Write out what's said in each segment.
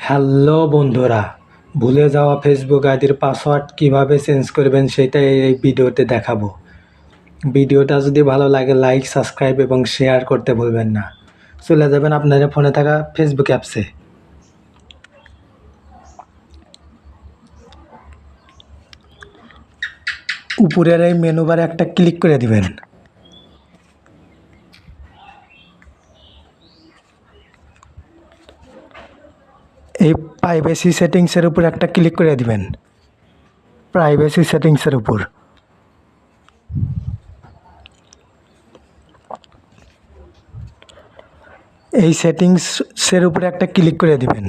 Hello বন্ধুরা, ভুলে যাওয়া ফেসবুক আইডির পাসওয়ার্ড কীভাবে চেঞ্জ করবেন সেটাই এই ভিডিওতে দেখাবো। ভিডিওটা যদি ভালো লাগে লাইক, সাবস্ক্রাইব এবং শেয়ার করতে ভুলবেন না। চলে যাবেন আপনার ফোনে থাকা ফেসবুক অ্যাপসে। উপরের এই মেনু বারে একটা ক্লিক করে দিবেন। এই প্রাইভেসি সেটিংসের উপর একটা ক্লিক করে দিবেন। প্রাইভেসি সেটিংসের উপর এই সেটিংসের উপরে একটা ক্লিক করে দিবেন।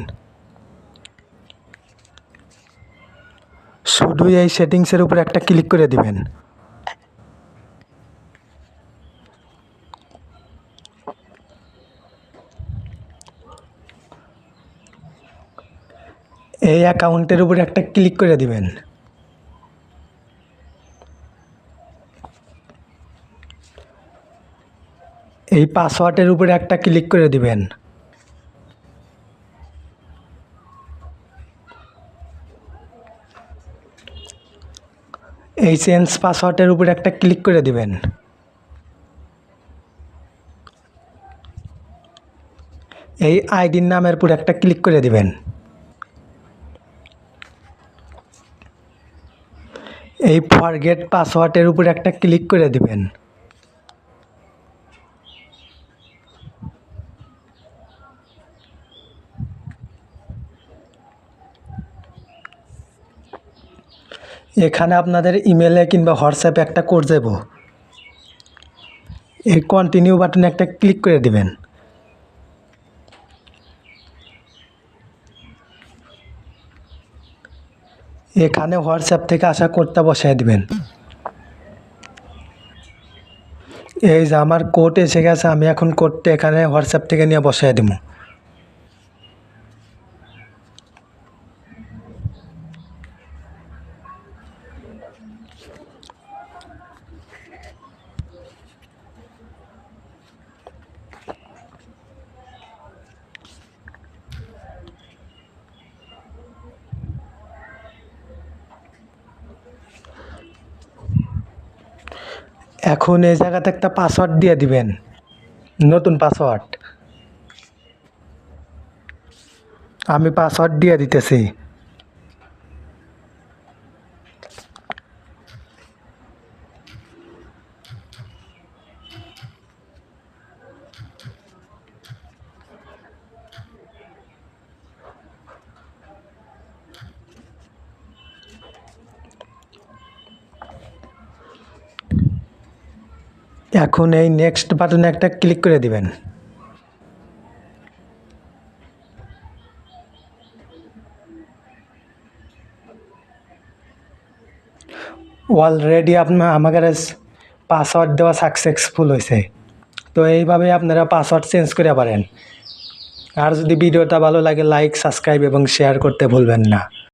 শুধু এই সেটিংসের উপর একটা ক্লিক করে দিবেন। এই অ্যাকাউন্টের উপরে একটা ক্লিক করে দিবেন। এই পাসওয়ার্ডের উপরে একটা ক্লিক করে দিবেন। এই চেঞ্জ পাসওয়ার্ডের উপরে একটা ক্লিক করে দিবেন। এই আইডির নামের উপর একটা ক্লিক করে দিবেন। এই ফরগেট পাসওয়ার্ডের উপর একটা ক্লিক করে দিবেন। এখানে আপনাদের ইমেলে কিংবা হোয়াটসঅ্যাপে একটা কোড যাব। এই কন্টিনিউ বাটনে একটা ক্লিক করে দিবেন। এখানে হোয়াটসঅ্যাপ থেকে আসা কোডটা বসায় দিবেন। এই যে আমার কোড এসে গেছে, আমি এখন কোডটা এখানে হোয়াটসঅ্যাপ থেকে নিয়ে বসায় দেবো। এখন এই জায়গাতে একটা পাসওয়ার্ড দিয়ে দিবেন, নতুন পাসওয়ার্ড। আমি পাসওয়ার্ড দিয়ে দিতেছি। এখন এই নেক্সট বাটনে একটা ক্লিক করে দিবেন। অলরেডি আমাদের পাসওয়ার্ড দেওয়া সাকসেসফুল হয়েছে। তো এইভাবে আপনারা পাসওয়ার্ড চেঞ্জ করে পারেন। আর যদি ভিডিওটা ভালো লাগে লাইক, সাবস্ক্রাইব এবং শেয়ার করতে ভুলবেন না।